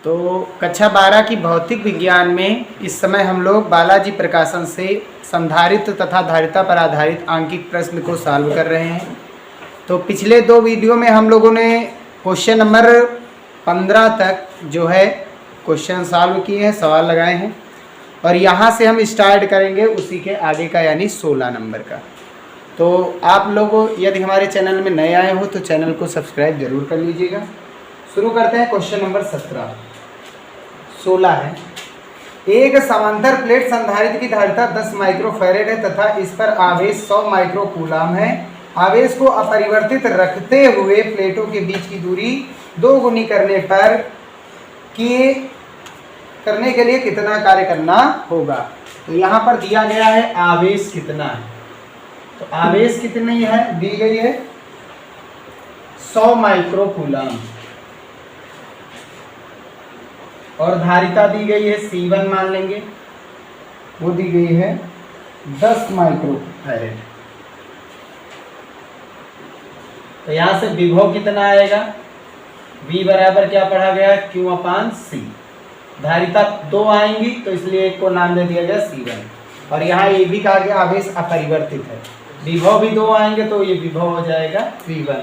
तो कक्षा 12 की भौतिक विज्ञान में इस समय हम लोग बालाजी प्रकाशन से संधारित्र तथा धारिता पर आधारित आंकिक प्रश्न को सॉल्व कर रहे हैं। तो पिछले दो वीडियो में हम लोगों ने क्वेश्चन नंबर 15 तक जो है क्वेश्चन सॉल्व किए हैं, सवाल लगाए हैं, और यहाँ से हम स्टार्ट करेंगे उसी के आगे का यानी 16 नंबर का। तो आप लोगों यदि हमारे चैनल में नए आए हो तो चैनल को सब्सक्राइब जरूर कर लीजिएगा। शुरू करते हैं। क्वेश्चन नंबर 16 है, एक समांतर प्लेट संधारित्र की धारिता 10 माइक्रोफैरेड है तथा इस पर आवेश 100 माइक्रो कूलाम है। आवेश को अपरिवर्तित रखते हुए प्लेटों के बीच की दूरी 2 गुनी करने के लिए कितना कार्य करना होगा। तो यहाँ पर दिया गया है आवेश कितना है, तो आवेश कितनी है दी गई है 100 माइक्रो कूलाम, और धारिता दी गई है C1 मान लेंगे, वो दी गई है 10 माइक्रोफैरेड। तो यहां से विभव कितना आएगा, V बराबर क्या पढ़ा गया Q/C। धारिता 2 आएंगी तो इसलिए एक को नाम दे दिया गया C1, और यहाँ ये भी कहा गया आवेश अपरिवर्तित है। विभव भी 2 आएंगे तो ये विभव हो जाएगा V1,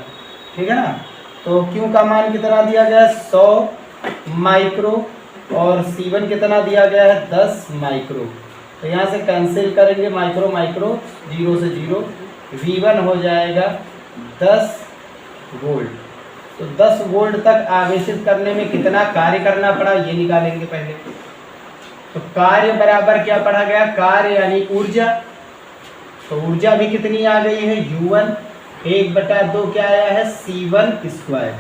ठीक है ना। तो Q का मान कितना दिया गया 100 माइक्रो, और C1 कितना दिया गया है 10 माइक्रो। तो यहाँ से कैंसिल करेंगे माइक्रो माइक्रो, 0 से 0, V1 हो जाएगा 10 वोल्ट। तो 10 वोल्ट तक आवेशित करने में कितना कार्य करना पड़ा ये निकालेंगे पहले। तो कार्य बराबर क्या पढ़ा गया, कार्य यानी ऊर्जा। तो ऊर्जा भी कितनी आ गई है U1 1/2 क्या आया है C1 square,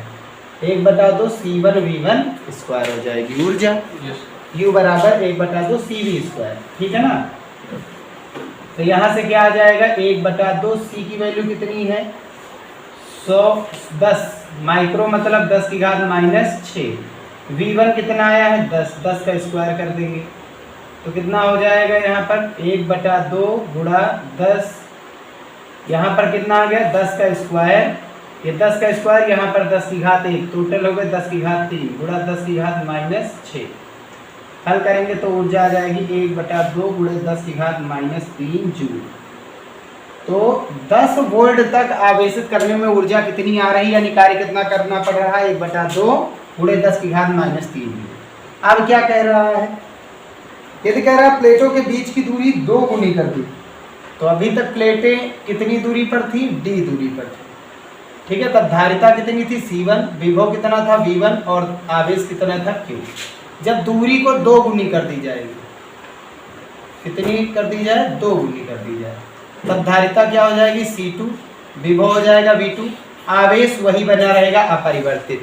1/2 C1 V1 square हो जाएगी ऊर्जा। U बराबर 1/2 CV स्क्वायर, ठीक है ना। तो यहाँ से क्या आ जाएगा 1/2 C की वैल्यू कितनी है 110 माइक्रो, मतलब 10 की घात -6। V1 कितना आया है 10 का स्क्वायर कर देंगे तो कितना हो जाएगा यहाँ पर 1/2 गुणा 10, यहाँ पर कितना आ गया 10 का स्क्वायर, ये 10 का स्क्वायर, यहाँ पर 10 की घात 1, टोटल हो गए 10 की घात 3 गुणा 10 की घात -6। हल करेंगे तो ऊर्जा आ जाएगी 1/2 गुणे 10 की घात -3 जूल। तो 10 वोल्ट तक आवेशित करने में ऊर्जा कितनी आ रही है, यानी कार्य कितना करना पड़ रहा है 1/2 गुणे 10 की घात -3 जूल। अब क्या कह रहा है, यदि कह रहा है प्लेटों के बीच की दूरी 2 गुनी कर दी। तो अभी तक प्लेटें कितनी दूरी पर थी, D दूरी पर थी, ठीक है। तब धारिता कितनी थी C1, विभव कितना था V1, और आवेश कितना था Q। जब दूरी को 2 गुनी कर दी जाएगी, कितनी कर दी जाए 2 गुनी कर दी जाए, तब धारिता क्या हो जाएगी C2, विभव हो जाएगा V2, आवेश वही बना रहेगा अपरिवर्तित।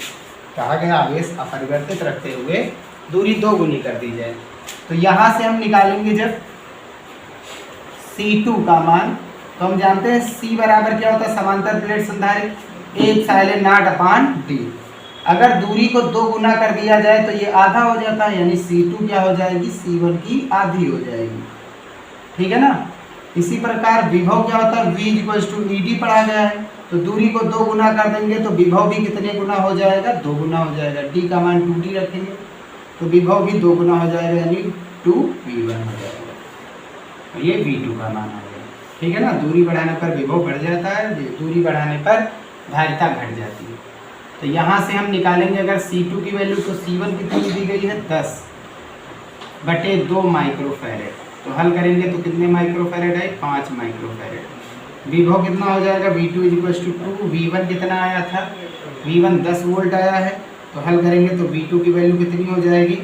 कहा गया आवेश अपरिवर्तित रखते हुए दूरी 2 गुनी कर दी जाए। तो यहाँ से हम निकालेंगे जब C2 का मान, तो हम जानते हैं C बराबर क्या होता है समांतर प्लेट संधारित्र 1/0/D। अगर दूरी को 2 गुना कर दिया जाए तो ये आधा हो जाता है, यानी C2 क्या हो जाएगी C1 की आधी हो जाएगी, ठीक है ना। इसी प्रकार विभव क्या होता है V = ED पढ़ा गया है, तो दूरी को 2 गुना कर देंगे तो विभव भी कितने गुना हो जाएगा 2 गुना हो जाएगा। D का मान 2D रखेंगे तो विभव भी 2 गुना हो जाएगा, यानी 2V1 हो जाएगा। ये V2 का मान आ गया, ठीक है ना। दूरी बढ़ाने पर विभव बढ़ जाता है, दूरी बढ़ाने पर धारिता घट जाती है। तो यहाँ से हम निकालेंगे अगर C2 की वैल्यू, तो C1 कितनी दी गई है 10/2 माइक्रोफैरेड। तो हल करेंगे तो कितने माइक्रोफैरेड है 5 माइक्रोफैरेड। विभव कितना हो जाएगा V2 = 2, V1 कितना आया था V1 10 वोल्ट आया है। तो हल करेंगे तो V2 की वैल्यू कितनी हो जाएगी,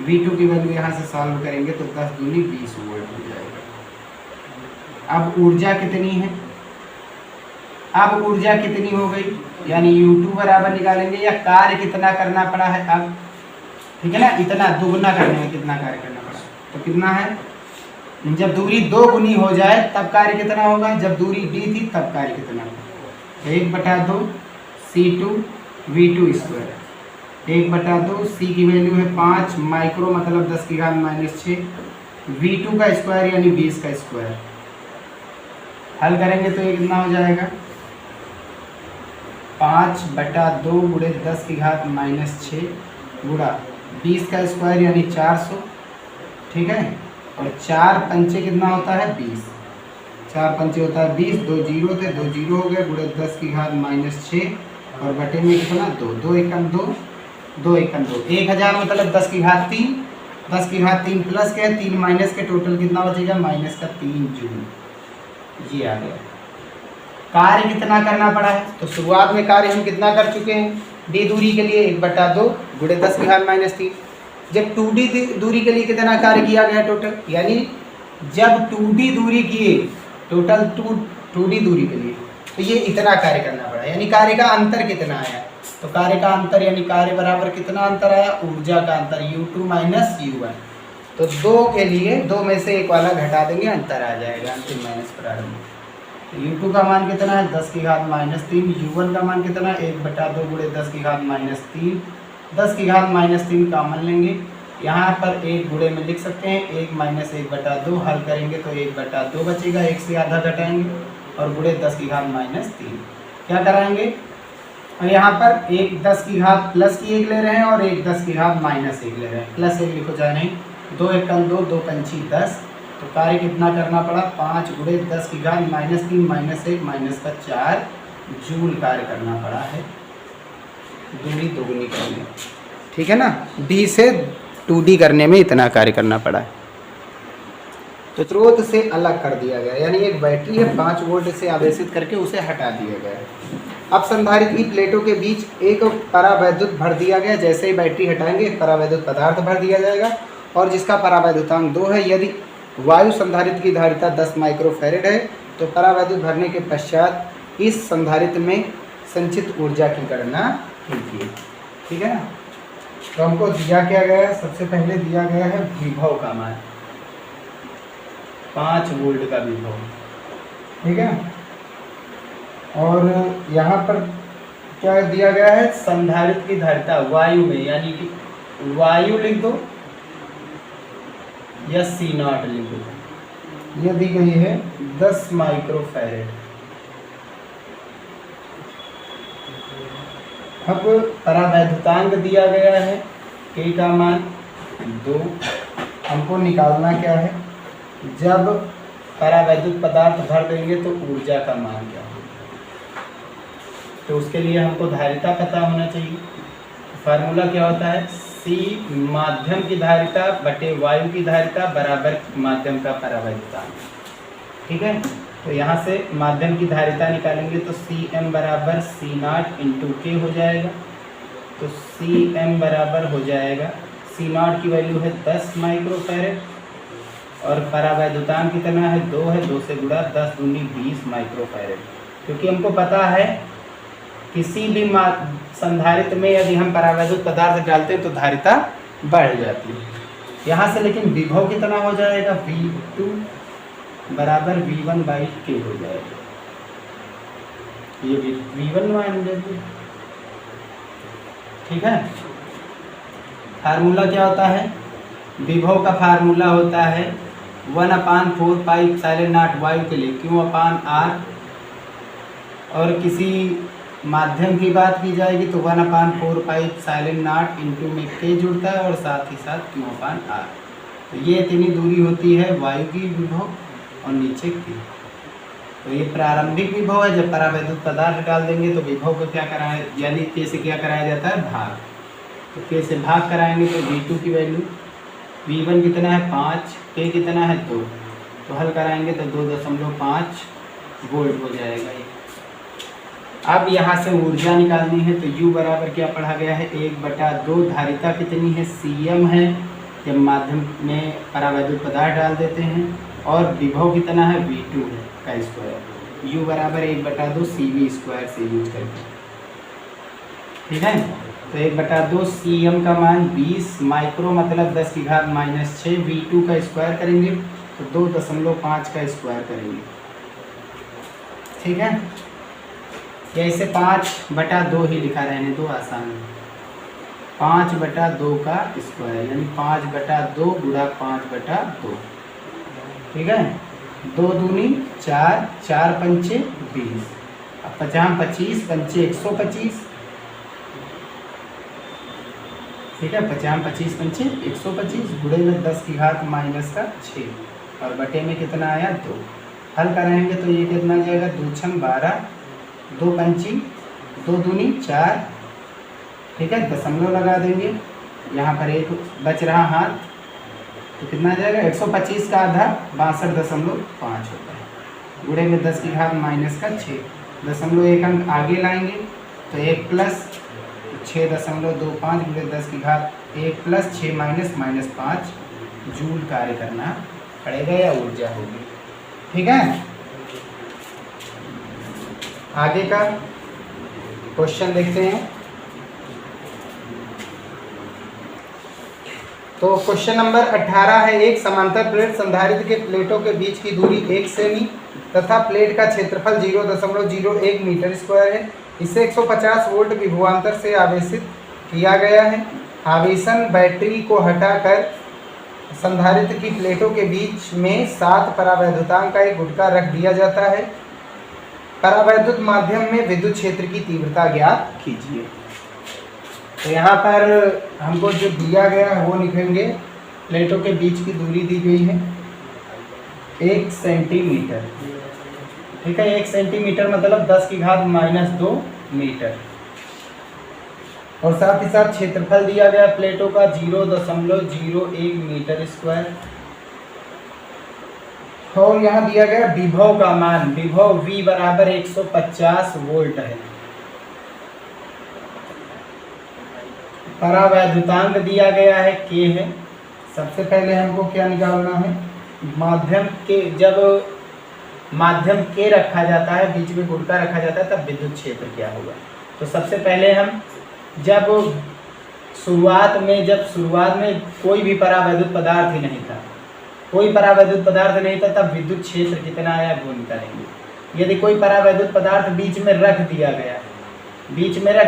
V2 की वैल्यू यहाँ से सॉल्व करेंगे तो 10 दूनी 20 वोल्ट हो जाएगा। अब ऊर्जा कितनी है, अब ऊर्जा कितनी हो गई, यानी U2 बराबर निकालेंगे, या कार्य कितना करना पड़ा है अब, ठीक है ना। इतना दुगुना करने में कितना कार्य करना पड़ा, तो कितना है, जब दूरी 2 गुनी हो जाए तब कार्य कितना होगा, जब दूरी D थी तब कार्य कितना होगा 1/2 C2 V2 स्क्वायर, 1/2 C की वैल्यू है 5 माइक्रो, मतलब 10 की घात -6, V2 का स्क्वायर यानी 20 का स्क्वायर। हल करेंगे तो ये कितना हो जाएगा 5/2 गुणे 10 की घात -6 गुणा 20 का स्क्वायर यानी 400, ठीक है। और 4 पंचे कितना होता है 20, 4 पंचे होता है 20, 2 जीरो थे, 2 जीरो हो गए, गुणे 10 की घात -6 और बटे में कितना 2, 2 एकम 2, 2 एकम 2, 1000 मतलब 10 की घात 3, 10 की घात 3 प्लस के 3 माइनस के, टोटल कितना बचेगा -3 जूल। ये आ गया। कार्य कितना करना पड़ा है, तो शुरुआत में कार्य हम कितना कर चुके हैं, d दूरी के लिए 1/2 गुणे 10 की घात -3। जब 2d दूरी के लिए कितना कार्य किया गया टोटल, यानी जब 2d दूरी किए टोटल 2d दूरी के लिए, तो ये इतना कार्य करना पड़ा, यानी कार्य का अंतर कितना आया, तो कार्य का अंतर यानी कार्य बराबर कितना अंतर आया, ऊर्जा का अंतर U2 माइनस U1। तो 2 के लिए 2 में से एक वाला घटा देंगे, अंतर आ जाएगा अंतिम माइनस प्रारंभ। U2 का मान कितना है 10 की घात -3, U1 का मान कितना है 1/2 गुणे 10 की घात -3, 10 की घात -3 कॉमन लेंगे, यहाँ पर 1 गुणे में लिख सकते हैं, 1 माइनस 1/2 हल करेंगे तो 1/2 बचेगा, 1 से आधा घटाएंगे और गुणे 10 की घात -3 क्या कराएंगे, और यहाँ पर 1 10 की घात प्लस की 1 ले रहे हैं और 1 10 की घात -1 ले रहे हैं, प्लस 1 लिखो चाहे नहीं, 2 एकम 2, 2 पंची 10, तो कार्य कितना करना पड़ा 5 गुणे 10 की घात -3 -1 -4 जूल कार्य करना पड़ा है, दूरी दोगुनी करने, ठीक है ना। d से 2d करने में इतना कार्य करना पड़ा है। तो स्रोत से अलग कर दिया गया, यानी एक बैटरी है 5 वोल्ट से आवेशित करके उसे हटा दिया गया। अब संधारित्र की प्लेटों के बीच एक परावैद्युत भर दिया गया, जैसे ही बैटरी हटाएंगे एक परावैद्युत पदार्थ भर दिया जाएगा और जिसका परावैद्युतांक 2 है। यदि वायु संधारित्र की धारिता 10 माइक्रोफैरेड है तो परावैद्युत भरने के पश्चात इस संधारित्र में संचित ऊर्जा की गणना कीजिए, ठीक है ना। तो हमको दिया क्या गया है, सबसे पहले दिया गया है विभव का मान 5 वोल्ट का विभव, ठीक है। और यहाँ पर क्या दिया गया है, संधारित्र की धारिता वायु में, यानी कि वायु लिख दो या C0 लिख दो, यह दी गई है 10 माइक्रोफैरेड। अब परावैद्युतांक दिया गया है K का मान 2, हमको निकालना क्या है, जब परावैद्युत पदार्थ भर देंगे तो ऊर्जा का मान क्या होगा, तो उसके लिए हमको धारिता पता होना चाहिए। फार्मूला क्या होता है, C माध्यम की धारिता बटे वायु की धारिता बराबर माध्यम का परावैद्युतांक, ठीक है। तो यहाँ से माध्यम की धारिता निकालेंगे तो Cm बराबर C0 इंटू K हो जाएगा, तो Cm बराबर हो जाएगा, C0 की वैल्यू है 10 माइक्रोफैरेड और परावैद्युतांक कितना है 2 है, 2 से गुणा 10 दूनी 20 माइक्रोफैरेड। क्योंकि हमको पता है किसी भी संधारित्र में यदि हम परावैद्युत पदार्थ डालते हैं तो धारिता बढ़ जाती है यहाँ से, लेकिन विभव कितना हो जाएगा V2 बराबर V1/K हो जाएगा, ये V1 मान लीजिए, ठीक है। फार्मूला क्या होता है, विभव का फार्मूला होता है 1/4 पाई एप्सिलॉन नॉट वायु के लिए Q/R, और किसी माध्यम की बात की जाएगी तो 1/4 पाई एप्सिलॉन नॉट इंटू में K जुड़ता है और साथ ही साथ Q/R। तो ये इतनी दूरी होती है वायु की विभव और नीचे K। तो ये प्रारंभिक विभव है, जब परावैद्युत पदार्थ डाल देंगे तो विभव को क्या कराया, यानी K से क्या कराया जाता है भाग, तो K से भाग कराएंगे तो V2 की वैल्यू, V1 कितना है 5, K कितना है 2, तो हल कराएंगे तो 2.5 वोल्ट हो जाएगा ये। अब यहाँ से ऊर्जा निकालनी है तो U बराबर क्या पढ़ा गया है 1/2, धारिता कितनी है Cm है, जब माध्यम में परावैद्युत पदार्थ डाल देते हैं, और विभव कितना है V2 है का स्क्वायर, U बराबर 1/2 CV² से यूज करके, ठीक है। तो 1/2 Cm का मान 20 माइक्रो मतलब 10 की घात -6, V2 का स्क्वायर करेंगे तो 2.5 का स्क्वायर करेंगे, ठीक है। या इसे 5/2 ही लिखा रहने दो, आसान है, 5/2 का स्क्वायर यानी 5/2 गुणा 5/2, ठीक है। 2 दूनी 4, 4 पंचे 20, अब 50 25 पंचे 125, ठीक है, 50 25 पंचे 125 गुणे में 10 की घात माइनस का 6 और बटे में कितना आया 2। हल करेंगे तो ये कितना आ जाएगा 2 छंग 12, 2 पंची 2 दूनी 4, ठीक है, दशमलव लगा देंगे, यहाँ पर एक बच रहा हाथ, तो कितना आ जाएगा 125 का आधा 62.5 होता है, गुणे में 10 की घात माइनस का 6, दशमलव एक अंक आगे लाएंगे तो 1 प्लस 6.25 गुणे 10 की घात 1 प्लस 6 माइनस -5 जूल कार्य करना पड़ेगा या ऊर्जा होगी। ठीक है, आगे का क्वेश्चन देखते हैं। तो क्वेश्चन नंबर 18 है, एक समांतर प्लेट संधारित्र के प्लेटों के बीच की दूरी 1 सेमी तथा प्लेट का क्षेत्रफल 0.01 मीटर स्क्वायर है। इसे 150 वोल्ट विभवांतर से आवेशित किया गया है। आवेशन बैटरी को हटाकर संधारित्र की प्लेटों के बीच में 7 परावैद्युतांक का एक गुटका रख दिया जाता है। परावैद्युत माध्यम में विद्युत क्षेत्र की तीव्रता ज्ञात कीजिए। तो यहाँ पर हमको जो दिया गया है वो लिखेंगे। प्लेटों के बीच की दूरी दी गई है 1 सेंटीमीटर। ठीक है, 1 सेंटीमीटर मतलब 10 की घात -2 मीटर। और साथ ही साथ क्षेत्रफल दिया गया प्लेटों का 0.01 मीटर स्क्वायर। और यहाँ दिया गया विभव का मान, विभव V बराबर 150 वोल्ट है। परावैद्युतांक दिया गया है K है। सबसे पहले हमको क्या निकालना है, माध्यम के, जब माध्यम K रखा जाता है, बीच में गुटका रखा जाता है, तब विद्युत क्षेत्र क्या होगा। तो सबसे पहले हम जब शुरुआत में कोई भी परावैद्युत पदार्थ ही नहीं था, कोई परावैद्युत पदार्थ नहीं था, तब विद्युत क्षेत्र कितना आया गुण करेंगे। यदि कोई परावैद्युत पदार्थ बीच में रख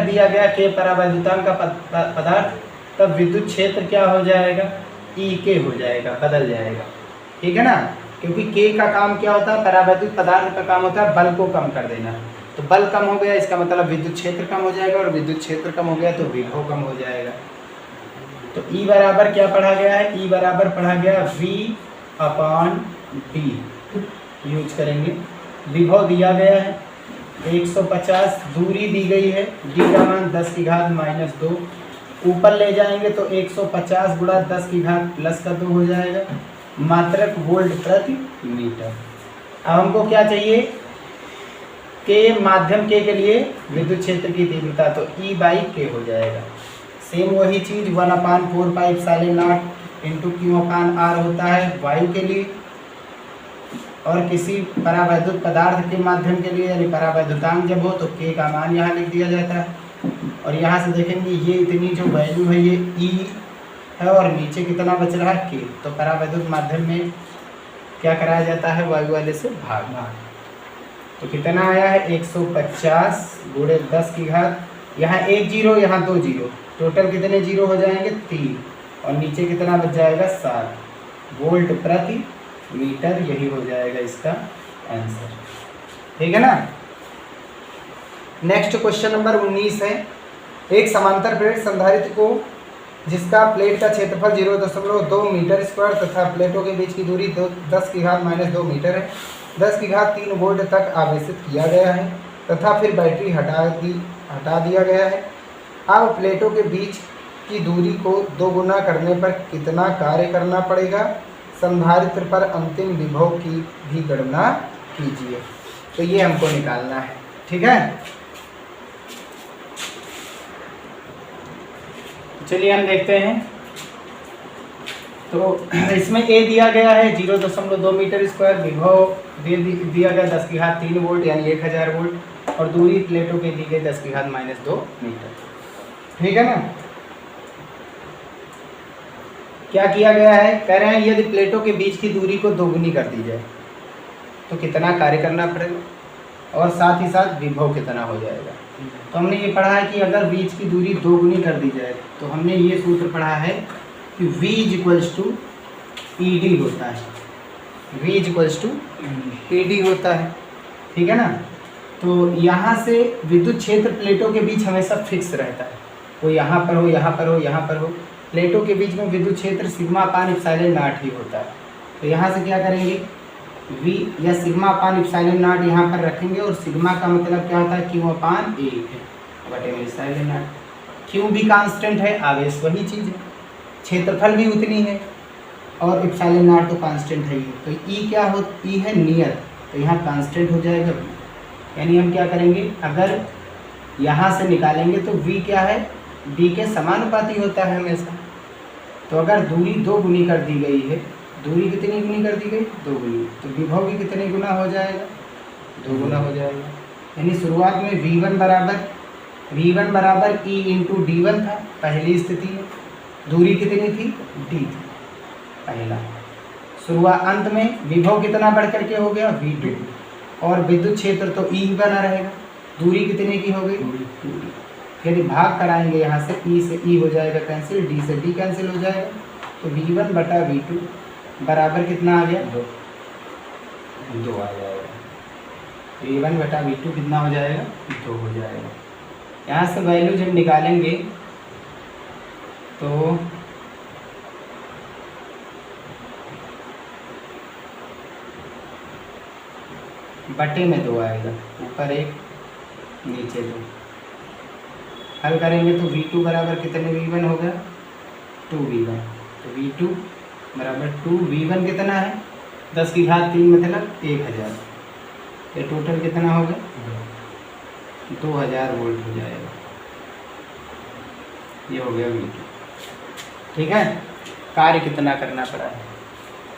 दिया गया के परावैद्युतांक का पदार्थ, तब विद्युत क्षेत्र क्या हो जाएगा, E हो जाएगा, बदल जाएगा। ठीक है ना, क्योंकि K का काम क्या होता है, परावैद्युत पदार्थ का काम होता है बल को कम कर देना। तो बल कम हो गया, इसका मतलब विद्युत क्षेत्र कम हो जाएगा, और विद्युत क्षेत्र कम हो गया तो विभव कम हो जाएगा। तो E बराबर क्या पढ़ा गया है, E बराबर पढ़ा गया V/D यूज करेंगे। विभव दिया गया है 150, दूरी दी गई है, D का मान 10 की घात -2, ऊपर ले जाएंगे तो 150 गुणा 10 की घात +2 हो जाएगा, मात्रक वोल्ट प्रति मीटर। अब हमको क्या चाहिए, के माध्यम के लिए विद्युत क्षेत्र की तीव्रता, तो E/K हो जाएगा। सेम वही चीज 1/4πε0 × Q/R होता है वायु के लिए, और किसी परावैद्युत पदार्थ के माध्यम के लिए, यानी परावैद्युतांक जब हो तो K का मान यहाँ लिख दिया जाता है। और यहाँ से देखेंगे ये इतनी जो वैल्यू है ये E है, और नीचे कितना बच रहा है K। तो परावैद्युत माध्यम में क्या कराया जाता है, वायु वाले से भागना। तो कितना आया है 150 गुणे 10 की घात, यहाँ 1 0 यहाँ 2 0, टोटल कितने जीरो हो जाएंगे 3, और नीचे कितना बच जाएगा 7 वोल्ट प्रति मीटर। यही हो जाएगा इसका आंसर। ठीक है ना। नेक्स्ट क्वेश्चन नंबर 19 है, एक समांतर प्लेट संधारित्र को जिसका प्लेट का क्षेत्रफल 0.2 मीटर स्क्वायर तथा प्लेटों के बीच की दूरी 10 की घात -2 मीटर है, 10 की घात 3 वोल्ट तक आवेशित किया गया है तथा फिर बैटरी हटा दिया गया है। अब प्लेटों के बीच की दूरी को 2 गुना करने पर कितना कार्य करना पड़ेगा, संधारित्र पर अंतिम विभव की भी गणना कीजिए। तो ये हमको निकालना है। ठीक है, चलिए हम देखते हैं। तो इसमें A दिया गया है 0.2 मीटर स्क्वायर, विभव दिया गया 10 की घात 3 वोल्ट यानी 1000 वोल्ट, और दूरी प्लेटों के दी गई 10 की घात -2 मीटर। ठीक है ना। क्या किया गया है, कह रहे हैं यदि प्लेटों के बीच की दूरी को 2 गुनी कर दी जाए तो कितना कार्य करना पड़ेगा, और साथ ही साथ विभव कितना हो जाएगा। तो हमने ये पढ़ा है कि अगर बीच की दूरी 2 गुनी कर दी जाए तो हमने ये सूत्र पढ़ा है कि V = ED होता है, V = ED होता है। ठीक है ना। तो यहाँ से विद्युत क्षेत्र प्लेटों के बीच हमेशा फिक्स रहता है, वो यहाँ पर हो, यहाँ पर हो, यहाँ पर हो। प्लेटों के बीच में विद्युत क्षेत्र सिग्मा अपान एप्सिलॉन नॉट ही होता है। तो यहाँ से क्या करेंगे, V या सिग्मा अपान एप्सिलॉन नॉट यहाँ पर रखेंगे और सिग्मा का मतलब क्या होता है, Q अपान 1 है बटे में एप्सिलॉन नॉट। Q भी कांस्टेंट है, आवेश वही चीज़ है, क्षेत्रफल भी उतनी है और एप्सिलॉन नॉट तो कांस्टेंट है ही। तो E क्या हो, E है नियत, तो यहाँ कांस्टेंट हो जाएगा V। यानी हम क्या करेंगे, अगर यहाँ से निकालेंगे तो V क्या है, D के समानुपाती होता है हमेशा। तो अगर दूरी 2 गुनी कर दी गई है, दूरी कितनी गुनी कर दी गई, 2 गुनी, तो विभव भी कितने गुना हो जाएगा, 2 गुना हो जाएगा। यानी शुरुआत में V1 बराबर E इंटू D1 था, पहली स्थिति में दूरी कितनी थी, D थी पहला। शुरुआत अंत में विभव कितना बढ़ करके हो गया, V2, और विद्युत क्षेत्र तो E ही बना रहेगा। दूरी कितने की हो गई, दूरी। यदि भाग कराएंगे यहाँ से, E से E हो जाएगा कैंसिल, D से D कैंसिल हो जाएगा, तो V1 बटा V2 बराबर कितना आ गया, 2 आ जाएगा। V1 बटा V2 कितना हो जाएगा, 2 हो जाएगा। यहाँ से वैल्यू जब निकालेंगे तो बटे में 2 आएगा, ऊपर 1 नीचे 2। हल करेंगे तो V2 बराबर कितने V1 होगा, 2V1। तो V2 बराबर 2, V1 कितना है, 10 की घात 3 मतलब 1000। ये टोटल कितना होगा, 2000 वोल्ट हो जाएगा। ये हो गया V2। ठीक है, कार्य कितना करना पड़ा है,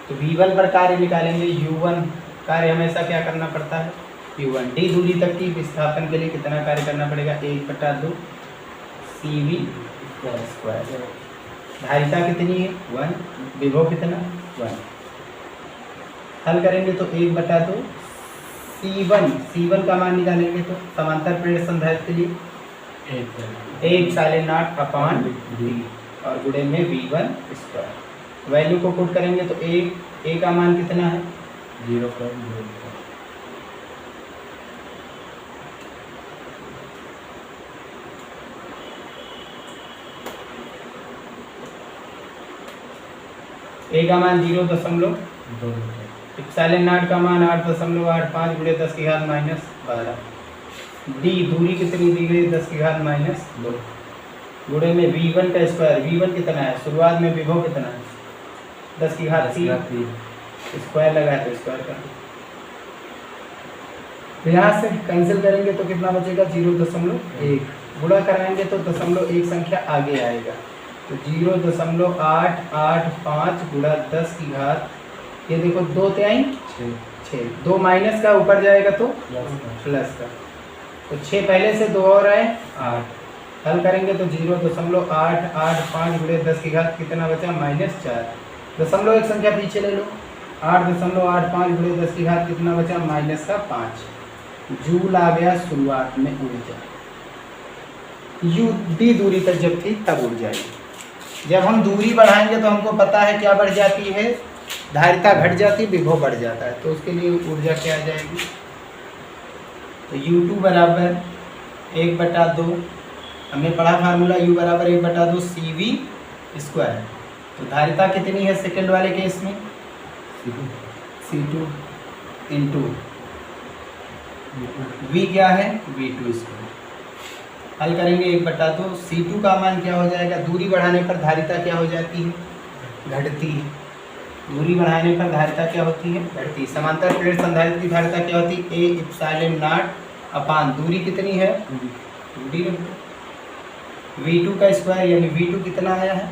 तो V1 पर कार्य निकालेंगे। U1 कार्य हमेशा क्या करना पड़ता है, U1। D दूरी तक की विस्थापन के लिए कितना कार्य करना पड़ेगा, 1/2 CV²। धारिता कितनी है, 1, विभव कितना, 1। हल करेंगे तो 1/2 C1 का मान निकालेंगे तो समांतर प्रेरक संधारित्र के लिए 1/0 अपान D और गुणे में V1²। वैल्यू को पुट करेंगे तो A का मान कितना है, 0.04। A का मान 0.2, एप्सिलॉन नॉट का मान 8.85 गुणे 10 की घात -12। D दूरी कितनी दी गई, 10 की घात -2 गुणे में V1 का स्क्वायर। V1 कितना है, शुरुआत में विभव कितना है, 10 की घात 3, स्क्वायर लगाए तो स्क्वायर कर दो। तो यहाँ से कैंसिल करेंगे तो कितना बचेगा, 0.1। गुणा कराएंगे तो 0.1 संख्या आगे आएगा, तो 0.885 गुणा 10 की घात, ये देखो 2 तिहाई 6, 2 माइनस का ऊपर जाएगा तो प्लस का, तो 6 पहले से 2 और आए 8। हल करेंगे तो 0.885 गुणे 10 की घात कितना बचा, -4। 0.1 संख्या पीछे ले लो, 8.85 गुणे 10 की घात कितना बचा, -5 जूल आ गया शुरुआत में ऊर्जा। D दूरी तक जब थी तब ऊर्जा आई। जब हम दूरी बढ़ाएंगे तो हमको पता है क्या बढ़ जाती है, धारिता घट जाती, विभव बढ़ जाता है, तो उसके लिए ऊर्जा क्या आ जाएगी, तो U2 बराबर 1/2, हमने पढ़ा फार्मूला, U बराबर 1/2 CV²। तो धारिता कितनी है सेकंड वाले केस में, C2 इंटू V क्या है, V2²। हल करेंगे 1/2, C2 का मान क्या हो जाएगा, दूरी बढ़ाने पर धारिता क्या हो जाती है, घटती है। दूरी बढ़ाने पर धारिता क्या होती है, बढ़ती। समांतर प्लेट संधारित्र की धारिता क्या होती है, A एप्सिलॉन नॉट अपान दूरी कितनी है, दूरी V2 का स्क्वायर, यानी V2 कितना आया है,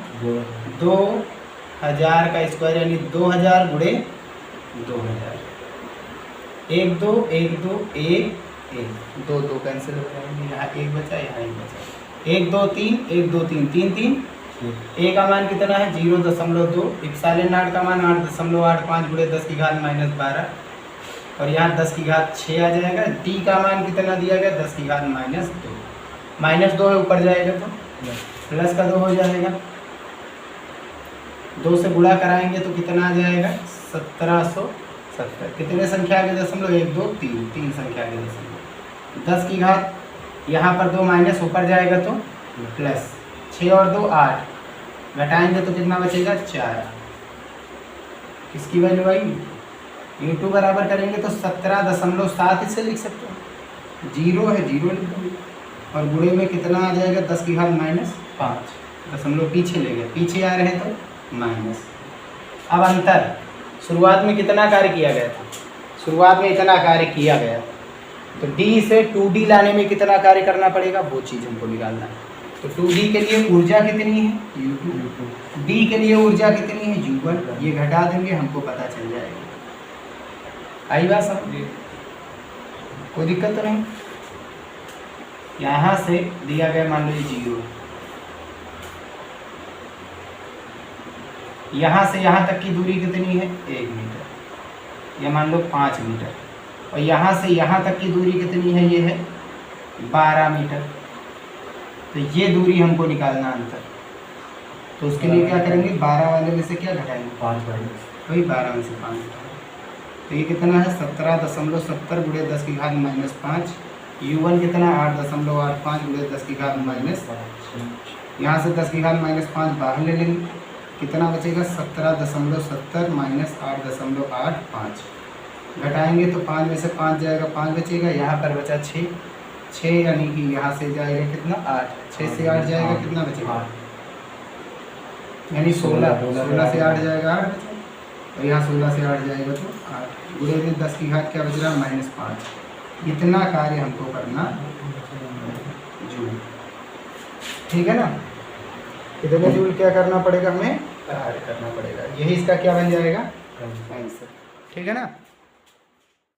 2000 का स्क्वायर, यानी 2000 गुणे 2000। 1 2 1 2 1 1 2 2 कैंसिल हो जाएंगे, यहाँ 1 बचा, यहाँ 1 बचा। 1 2 3 1 2 3 3 3। A का मान कितना है, 0.2। एप्सिलॉन नॉट का मान 8.85 गुणे 10 की घात -12 और यहाँ 10 की घात 6 आ जाएगा। D का मान कितना दिया गया, 10 की घात -2 -2 है, ऊपर जाएगा तो प्लस का 2 हो जाएगा। 2 से गुणा कराएंगे तो कितना आ जाएगा, 1770। कितने संख्या आगे दशमलव, 1 2 3, 3 संख्या आगे दशमलव। 10 की घात यहाँ पर 2 माइनस, ऊपर जाएगा तो प्लस, 6 और 2 8, घटाएंगे तो कितना बचेगा 4। किसकी वैल्यू आई? U2 बराबर करेंगे तो 17.7 इसे लिख सकते हो। 0 है 0 लिख दो, और गुणे में कितना आ जाएगा 10 की घात -5, दशमलव पीछे ले गए, पीछे आ रहे हैं तो माइनस। अब अंतर, शुरुआत में कितना कार्य किया गया था? शुरुआत में इतना कार्य किया गया, तो D से 2D लाने में कितना कार्य करना पड़ेगा, वो चीज़ हमको निकालना है। तो 2D के लिए ऊर्जा कितनी है U2, D के लिए ऊर्जा कितनी है U1, ये घटा देंगे हमको पता चल जाएगा। आई बात समझ? कोई दिक्कत तो नहीं। यहाँ से दिया गया मान लो 0, यहाँ से यहाँ तक की दूरी कितनी है 1 मीटर, या मान लो 5 मीटर, और यहाँ से यहाँ तक की दूरी कितनी है, ये है 12 मीटर। तो ये दूरी हमको निकालना अंतर, तो उसके लिए क्या करेंगे, 12 वाले में से क्या घटाएंगे 5 वही 12 में से 5। तो ये कितना है 17.70 गुणे 10 की घात -5, U1 कितना 8.85 गुणे 10 की घात -5। यहाँ से 10 की घात -5 बाहर ले लेंगे, कितना बचेगा 17.70 माइनस 8.85, घटाएंगे तो 5 में से 5 जाएगा, 5 बचेगा, यहाँ पर बचा 6, यानी कि यहाँ से जाएगा कितना 8, 6 से 8 जाएगा, कितना बचेगा यानी 16 से 8 जाएगा 8 बचेगा, और यहाँ 16 से 8 जाएगा तो 8, गुणे में 10 की घात क्या बच रहा है -5। इतना कार्य हमको करना जूल, ठीक है ना। इतने जूल क्या करना पड़ेगा, हमें कार्य करना पड़ेगा, यही इसका क्या बन जाएगा आंसर, ठीक है ना।